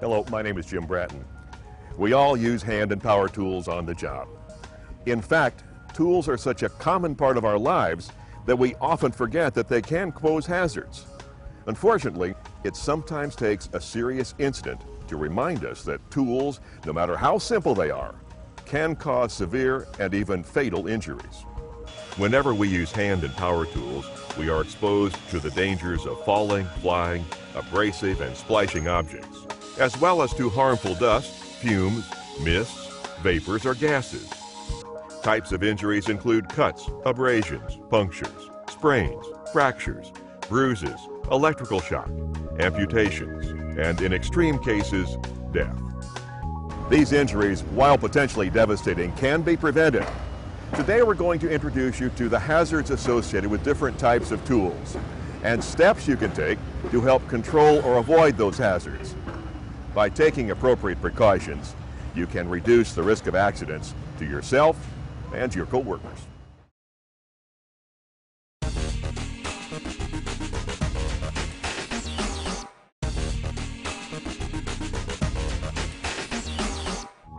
Hello, my name is Jim Bratton. We all use hand and power tools on the job. In fact, tools are such a common part of our lives that we often forget that they can pose hazards. Unfortunately, it sometimes takes a serious incident to remind us that tools, no matter how simple they are, can cause severe and even fatal injuries. Whenever we use hand and power tools, we are exposed to the dangers of falling, flying, abrasive and splashing objects, as well as to harmful dust, fumes, mists, vapors, or gases. Types of injuries include cuts, abrasions, punctures, sprains, fractures, bruises, electrical shock, amputations, and in extreme cases, death. These injuries, while potentially devastating, can be prevented. Today we're going to introduce you to the hazards associated with different types of tools and steps you can take to help control or avoid those hazards. By taking appropriate precautions, you can reduce the risk of accidents to yourself and your co-workers.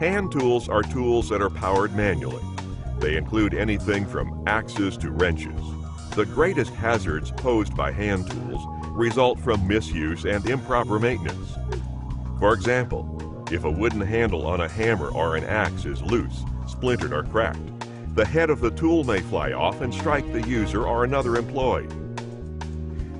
Hand tools are tools that are powered manually. They include anything from axes to wrenches. The greatest hazards posed by hand tools result from misuse and improper maintenance. For example, if a wooden handle on a hammer or an axe is loose, splintered, or cracked, the head of the tool may fly off and strike the user or another employee.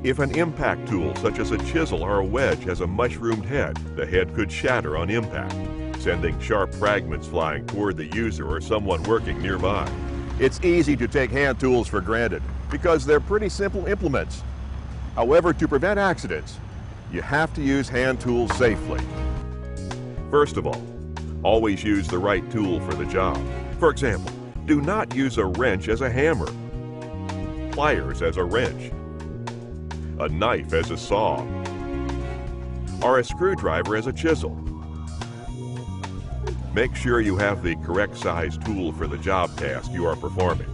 If an impact tool, such as a chisel or a wedge, has a mushroomed head, the head could shatter on impact, sending sharp fragments flying toward the user or someone working nearby. It's easy to take hand tools for granted because they're pretty simple implements. However, to prevent accidents, you have to use hand tools safely. First of all, always use the right tool for the job. For example, do not use a wrench as a hammer, pliers as a wrench, a knife as a saw, or a screwdriver as a chisel. Make sure you have the correct size tool for the job task you are performing,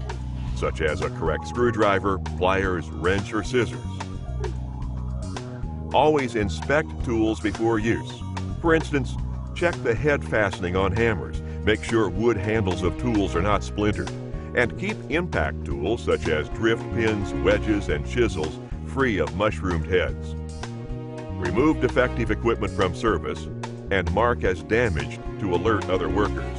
such as a correct screwdriver, pliers, wrench, or scissors. Always inspect tools before use. For instance, check the head fastening on hammers. Make sure wood handles of tools are not splintered. And keep impact tools such as drift pins, wedges, and chisels free of mushroomed heads. Remove defective equipment from service and mark as damaged to alert other workers.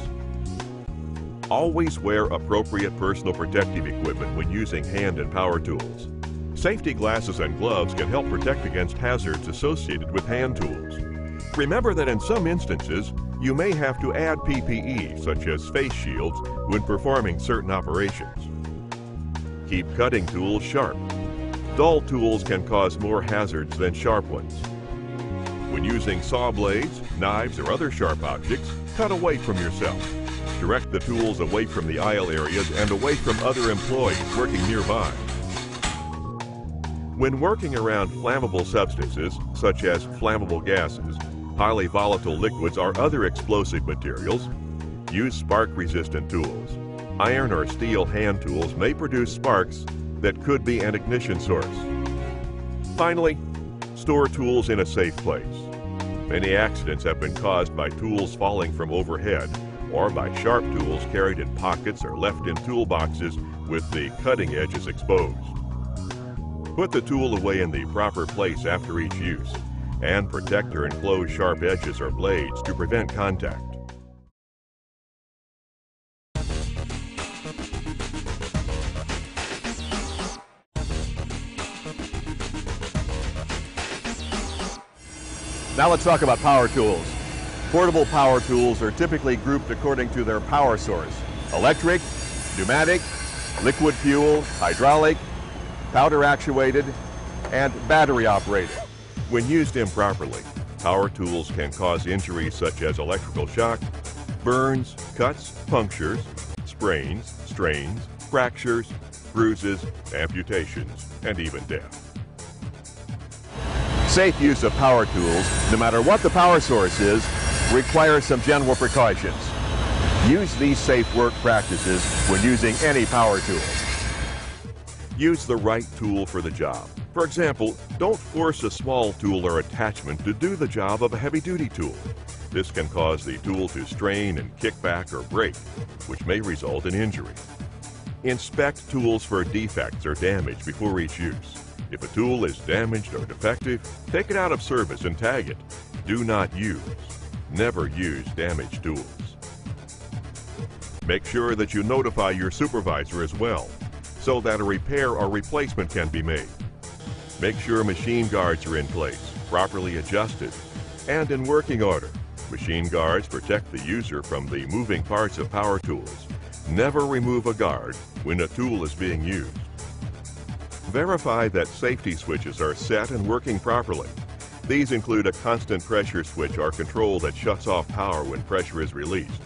Always wear appropriate personal protective equipment when using hand and power tools. Safety glasses and gloves can help protect against hazards associated with hand tools. Remember that in some instances, you may have to add PPE, such as face shields, when performing certain operations. Keep cutting tools sharp. Dull tools can cause more hazards than sharp ones. When using saw blades, knives, or other sharp objects, cut away from yourself. Direct the tools away from the aisle areas and away from other employees working nearby. When working around flammable substances, such as flammable gases, highly volatile liquids, or other explosive materials, use spark-resistant tools. Iron or steel hand tools may produce sparks that could be an ignition source. Finally, store tools in a safe place. Many accidents have been caused by tools falling from overhead or by sharp tools carried in pockets or left in toolboxes with the cutting edges exposed. Put the tool away in the proper place after each use and protect or enclose sharp edges or blades to prevent contact. Now let's talk about power tools. Portable power tools are typically grouped according to their power source: electric, pneumatic, liquid fuel, hydraulic, powder actuated, and battery operated. When used improperly, power tools can cause injuries such as electrical shock, burns, cuts, punctures, sprains, strains, fractures, bruises, amputations, and even death. Safe use of power tools, no matter what the power source is, requires some general precautions. Use these safe work practices when using any power tools. Use the right tool for the job. For example, don't force a small tool or attachment to do the job of a heavy-duty tool. This can cause the tool to strain and kick back or break, which may result in injury. Inspect tools for defects or damage before each use. If a tool is damaged or defective, take it out of service and tag it. Do not use. Never use damaged tools. Make sure that you notify your supervisor as well, so that a repair or replacement can be made. Make sure machine guards are in place, properly adjusted, and in working order. Machine guards protect the user from the moving parts of power tools. Never remove a guard when a tool is being used. Verify that safety switches are set and working properly. These include a constant pressure switch or control that shuts off power when pressure is released,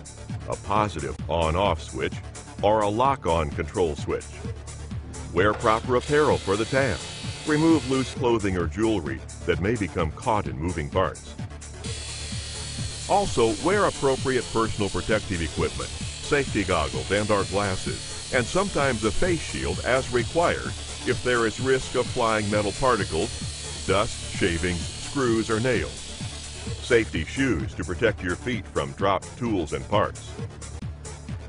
a positive on-off switch, or a lock-on control switch. Wear proper apparel for the task. Remove loose clothing or jewelry that may become caught in moving parts. Also, wear appropriate personal protective equipment, safety goggles and/or glasses, and sometimes a face shield as required if there is risk of flying metal particles, dust, shavings, screws, or nails. Safety shoes to protect your feet from dropped tools and parts.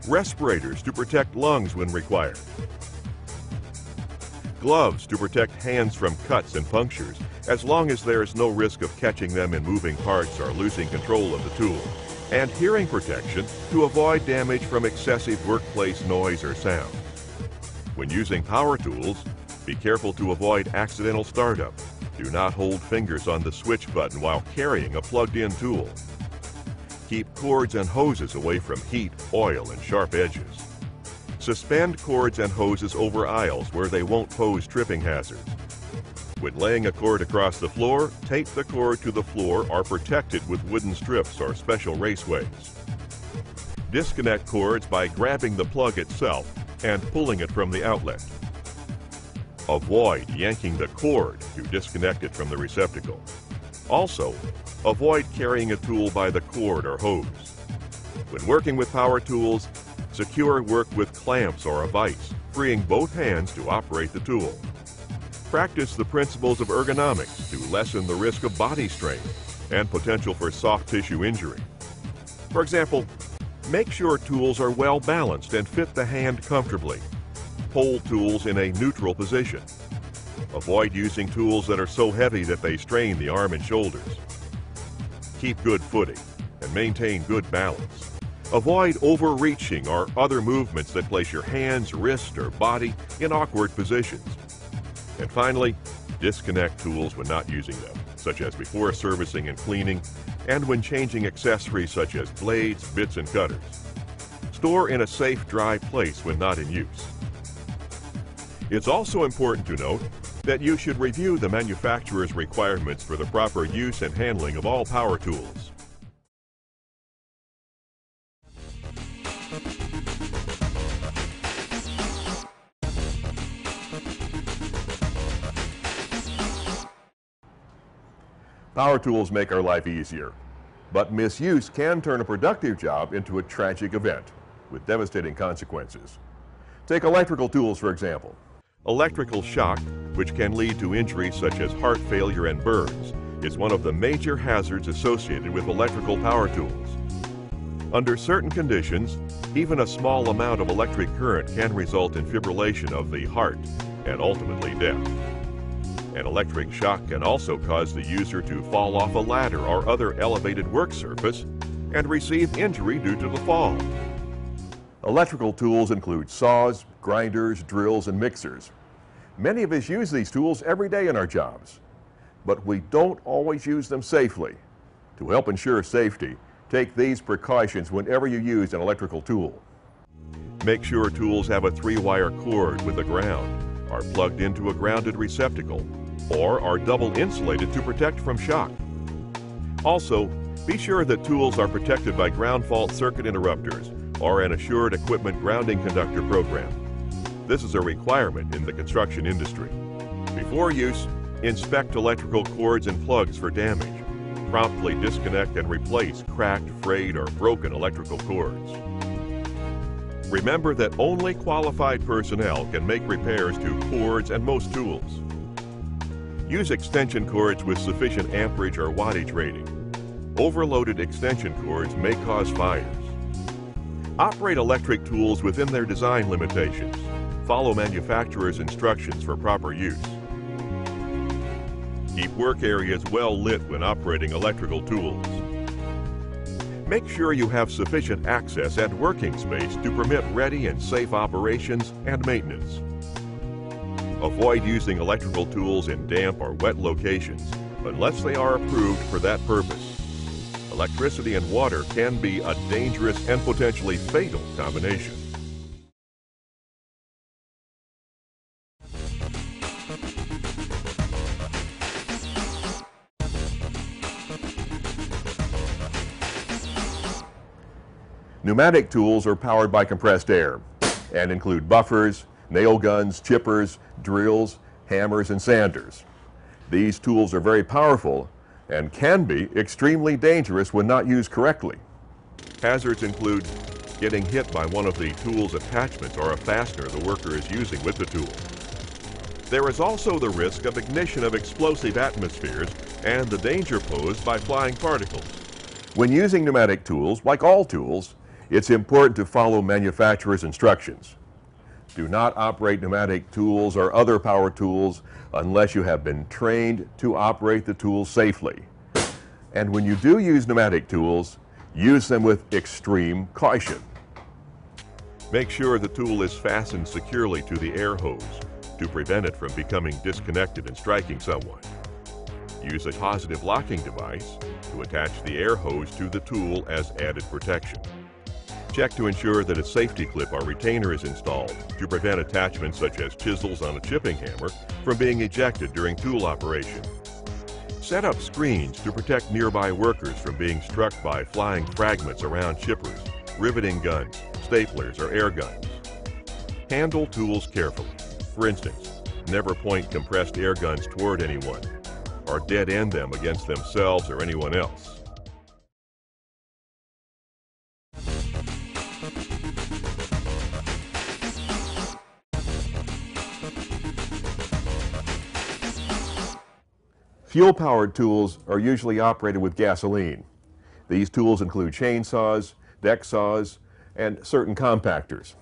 Respirators to protect lungs when required. Gloves to protect hands from cuts and punctures, as long as there is no risk of catching them in moving parts or losing control of the tool. And hearing protection to avoid damage from excessive workplace noise or sound. When using power tools, be careful to avoid accidental startup. Do not hold fingers on the switch button while carrying a plugged-in tool. Keep cords and hoses away from heat, oil, and sharp edges. Suspend cords and hoses over aisles where they won't pose tripping hazards. When laying a cord across the floor, tape the cord to the floor or protect it with wooden strips or special raceways. Disconnect cords by grabbing the plug itself and pulling it from the outlet. Avoid yanking the cord to disconnect it from the receptacle. Also, avoid carrying a tool by the cord or hose. When working with power tools, secure work with clamps or a vise, freeing both hands to operate the tool. Practice the principles of ergonomics to lessen the risk of body strain and potential for soft tissue injury. For example, make sure tools are well balanced and fit the hand comfortably. Hold tools in a neutral position. Avoid using tools that are so heavy that they strain the arm and shoulders. Keep good footing and maintain good balance. Avoid overreaching or other movements that place your hands, wrist, or body in awkward positions. And finally, disconnect tools when not using them, such as before servicing and cleaning, and when changing accessories such as blades, bits, and cutters. Store in a safe, dry place when not in use. It's also important to note that you should review the manufacturer's requirements for the proper use and handling of all power tools. Power tools make our life easier, but misuse can turn a productive job into a tragic event with devastating consequences. Take electrical tools, for example. Electrical shock, which can lead to injuries such as heart failure and burns, is one of the major hazards associated with electrical power tools. Under certain conditions, even a small amount of electric current can result in fibrillation of the heart and ultimately death. An electric shock can also cause the user to fall off a ladder or other elevated work surface and receive injury due to the fall. Electrical tools include saws, grinders, drills, and mixers. Many of us use these tools every day in our jobs, but we don't always use them safely. To help ensure safety, take these precautions whenever you use an electrical tool. Make sure tools have a 3-wire cord with a ground, are plugged into a grounded receptacle, or are double insulated to protect from shock. Also, be sure that tools are protected by ground fault circuit interrupters or an assured equipment grounding conductor program. This is a requirement in the construction industry. Before use, inspect electrical cords and plugs for damage. Promptly disconnect and replace cracked, frayed, or broken electrical cords. Remember that only qualified personnel can make repairs to cords and most tools. Use extension cords with sufficient amperage or wattage rating. Overloaded extension cords may cause fires. Operate electric tools within their design limitations. Follow manufacturer's instructions for proper use. Keep work areas well lit when operating electrical tools. Make sure you have sufficient access and working space to permit ready and safe operations and maintenance. Avoid using electrical tools in damp or wet locations unless they are approved for that purpose. Electricity and water can be a dangerous and potentially fatal combination. Pneumatic tools are powered by compressed air and include buffers, nail guns, chippers, drills, hammers, and sanders. These tools are very powerful and can be extremely dangerous when not used correctly. Hazards include getting hit by one of the tool's attachments or a fastener the worker is using with the tool. There is also the risk of ignition of explosive atmospheres and the danger posed by flying particles. When using pneumatic tools, like all tools, it's important to follow manufacturer's instructions. Do not operate pneumatic tools or other power tools unless you have been trained to operate the tools safely. And when you do use pneumatic tools, use them with extreme caution. Make sure the tool is fastened securely to the air hose to prevent it from becoming disconnected and striking someone. Use a positive locking device to attach the air hose to the tool as added protection. Check to ensure that a safety clip or retainer is installed to prevent attachments such as chisels on a chipping hammer from being ejected during tool operation. Set up screens to protect nearby workers from being struck by flying fragments around chippers, riveting guns, staplers, or air guns. Handle tools carefully. For instance, never point compressed air guns toward anyone or dead end them against themselves or anyone else. Fuel-powered tools are usually operated with gasoline. These tools include chainsaws, deck saws, and certain compactors.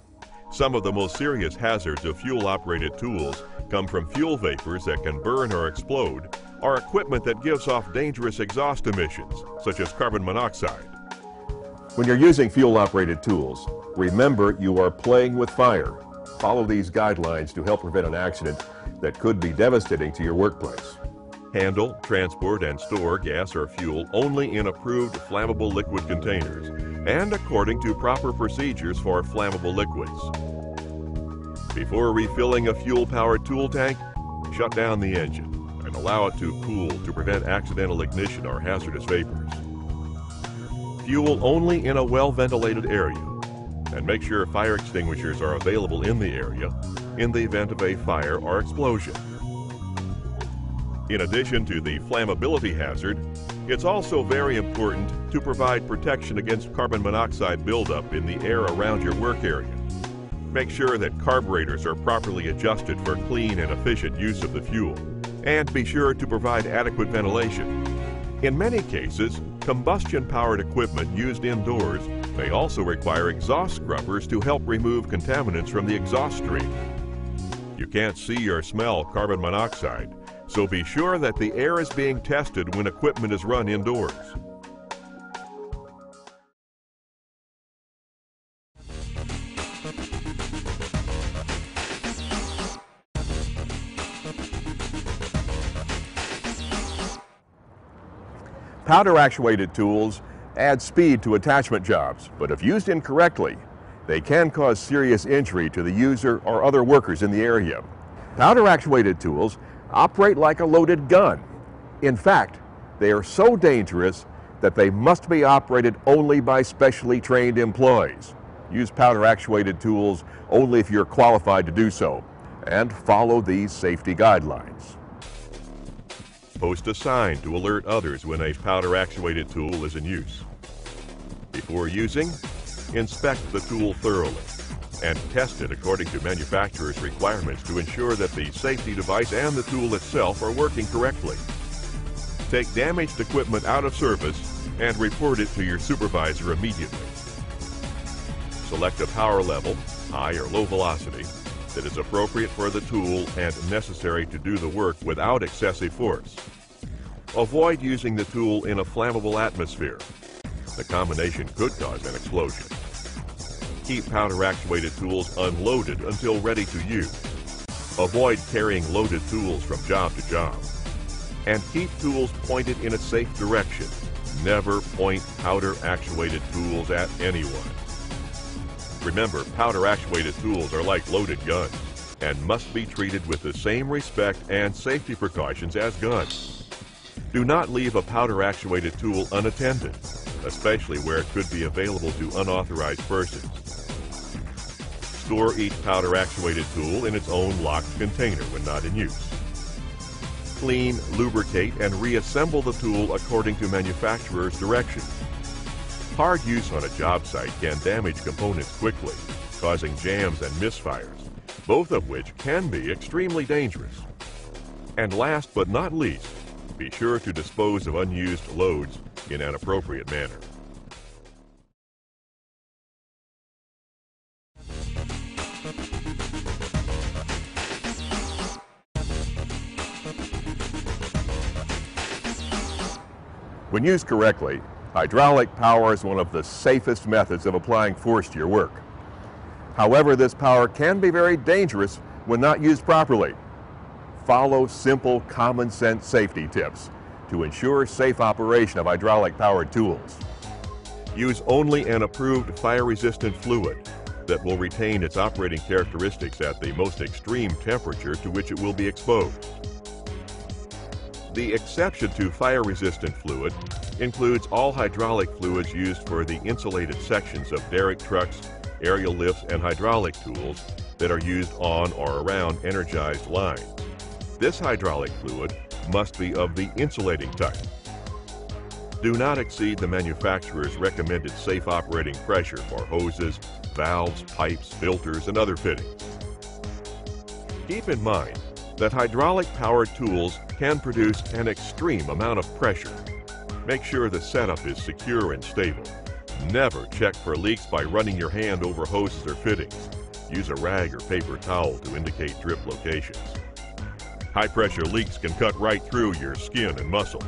Some of the most serious hazards of fuel-operated tools come from fuel vapors that can burn or explode, or equipment that gives off dangerous exhaust emissions, such as carbon monoxide. When you're using fuel-operated tools, remember you are playing with fire. Follow these guidelines to help prevent an accident that could be devastating to your workplace. Handle, transport, and store gas or fuel only in approved flammable liquid containers and according to proper procedures for flammable liquids. Before refilling a fuel-powered tool tank, shut down the engine and allow it to cool to prevent accidental ignition or hazardous vapors. Fuel only in a well-ventilated area, and make sure fire extinguishers are available in the area in the event of a fire or explosion. In addition to the flammability hazard, it's also very important to provide protection against carbon monoxide buildup in the air around your work area. Make sure that carburetors are properly adjusted for clean and efficient use of the fuel, and be sure to provide adequate ventilation. In many cases, combustion-powered equipment used indoors may also require exhaust scrubbers to help remove contaminants from the exhaust stream. You can't see or smell carbon monoxide, so be sure that the air is being tested when equipment is run indoors. Powder-actuated tools add speed to attachment jobs, but if used incorrectly, they can cause serious injury to the user or other workers in the area. Powder-actuated tools operate like a loaded gun. In fact, they are so dangerous that they must be operated only by specially trained employees. Use powder-actuated tools only if you're qualified to do so, and follow these safety guidelines. Post a sign to alert others when a powder-actuated tool is in use. Before using, inspect the tool thoroughly. and test it according to manufacturer's requirements to ensure that the safety device and the tool itself are working correctly. Take damaged equipment out of service and report it to your supervisor immediately. Select a power level, high or low velocity, that is appropriate for the tool and necessary to do the work without excessive force. Avoid using the tool in a flammable atmosphere. The combination could cause an explosion. Keep powder-actuated tools unloaded until ready to use. Avoid carrying loaded tools from job to job. And keep tools pointed in a safe direction. Never point powder-actuated tools at anyone. Remember, powder-actuated tools are like loaded guns and must be treated with the same respect and safety precautions as guns. Do not leave a powder-actuated tool unattended, especially where it could be available to unauthorized persons. Store each powder-actuated tool in its own locked container when not in use. Clean, lubricate, and reassemble the tool according to manufacturer's directions. Hard use on a job site can damage components quickly, causing jams and misfires, both of which can be extremely dangerous. And last but not least, be sure to dispose of unused loads in an appropriate manner. When used correctly, hydraulic power is one of the safest methods of applying force to your work. However, this power can be very dangerous when not used properly. Follow simple, common sense safety tips to ensure safe operation of hydraulic powered tools. Use only an approved fire-resistant fluid that will retain its operating characteristics at the most extreme temperature to which it will be exposed. The exception to fire-resistant fluid includes all hydraulic fluids used for the insulated sections of derrick trucks, aerial lifts, and hydraulic tools that are used on or around energized lines. This hydraulic fluid must be of the insulating type. Do not exceed the manufacturer's recommended safe operating pressure for hoses, valves, pipes, filters, and other fittings. Keep in mind that hydraulic-powered tools can produce an extreme amount of pressure. Make sure the setup is secure and stable. Never check for leaks by running your hand over hoses or fittings. Use a rag or paper towel to indicate drip locations. High-pressure leaks can cut right through your skin and muscle.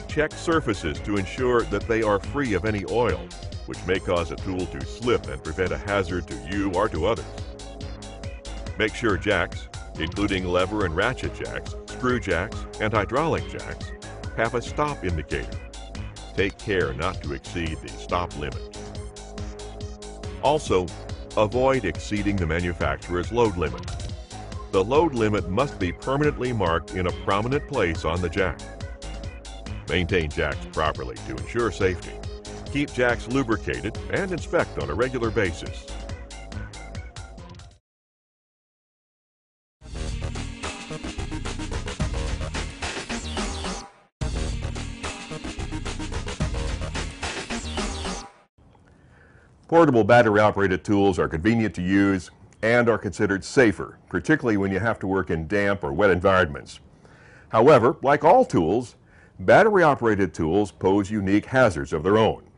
Check surfaces to ensure that they are free of any oil, which may cause a tool to slip and prevent a hazard to you or to others. Make sure jacks, including lever and ratchet jacks, screw jacks, and hydraulic jacks, have a stop indicator. Take care not to exceed the stop limit. Also, avoid exceeding the manufacturer's load limit. The load limit must be permanently marked in a prominent place on the jack. Maintain jacks properly to ensure safety. Keep jacks lubricated and inspect on a regular basis. Portable battery-operated tools are convenient to use and are considered safer, particularly when you have to work in damp or wet environments. However, like all tools, battery-operated tools pose unique hazards of their own.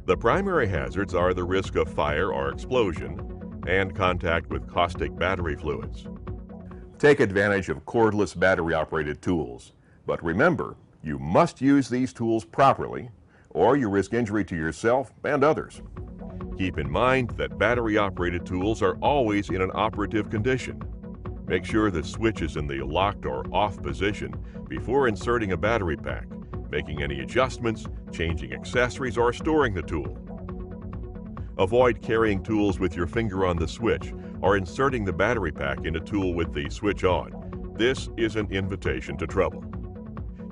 The primary hazards are the risk of fire or explosion and contact with caustic battery fluids. Take advantage of cordless battery-operated tools, but remember, you must use these tools properly or you risk injury to yourself and others. Keep in mind that battery-operated tools are always in an operative condition. Make sure the switch is in the locked or off position before inserting a battery pack, making any adjustments, changing accessories, or storing the tool. Avoid carrying tools with your finger on the switch or inserting the battery pack in a tool with the switch on. This is an invitation to trouble.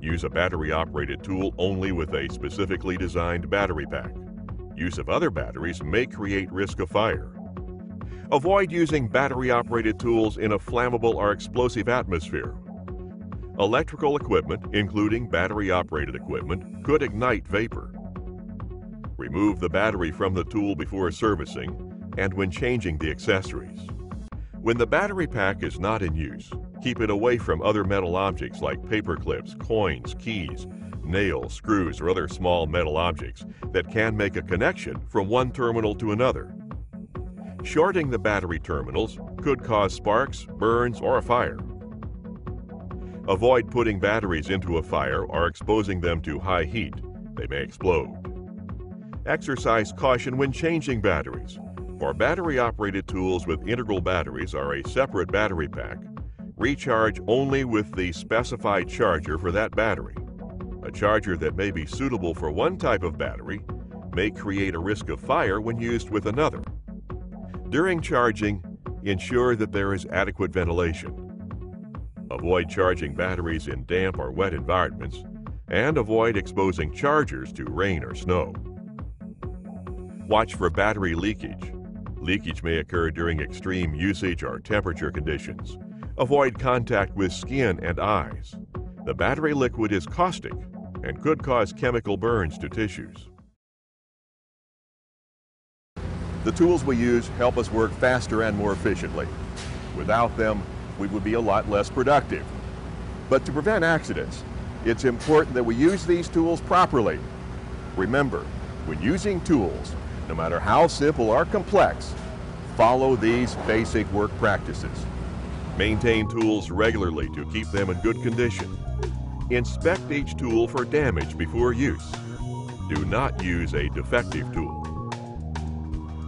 Use a battery-operated tool only with a specifically designed battery pack. Use of other batteries may create risk of fire. Avoid using battery-operated tools in a flammable or explosive atmosphere. Electrical equipment, including battery-operated equipment, could ignite vapor. Remove the battery from the tool before servicing and when changing the accessories. When the battery pack is not in use, keep it away from other metal objects like paper clips, coins, keys, nails, screws, or other small metal objects that can make a connection from one terminal to another. Shorting the battery terminals could cause sparks, burns, or a fire. Avoid putting batteries into a fire or exposing them to high heat. They may explode. Exercise caution when changing batteries. For battery-operated tools with integral batteries or a separate battery pack, recharge only with the specified charger for that battery. A charger that may be suitable for one type of battery may create a risk of fire when used with another. During charging, ensure that there is adequate ventilation. Avoid charging batteries in damp or wet environments, and avoid exposing chargers to rain or snow. Watch for battery leakage. Leakage may occur during extreme usage or temperature conditions. Avoid contact with skin and eyes. The battery liquid is caustic and could cause chemical burns to tissues. The tools we use help us work faster and more efficiently. Without them, we would be a lot less productive. But to prevent accidents, it's important that we use these tools properly. Remember, when using tools, no matter how simple or complex, follow these basic work practices. Maintain tools regularly to keep them in good condition. Inspect each tool for damage before use. Do not use a defective tool.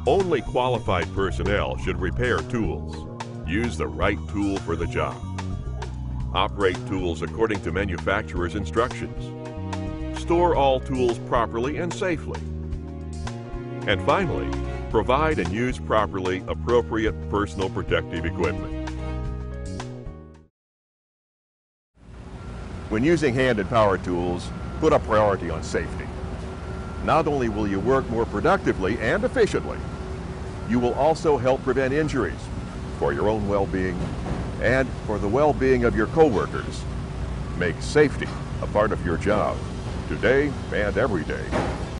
Only qualified personnel should repair tools. Use the right tool for the job. Operate tools according to manufacturer's instructions. Store all tools properly and safely. And finally, provide and use properly appropriate personal protective equipment. When using hand and power tools, put a priority on safety. Not only will you work more productively and efficiently, you will also help prevent injuries for your own well-being and for the well-being of your coworkers. Make safety a part of your job today and every day.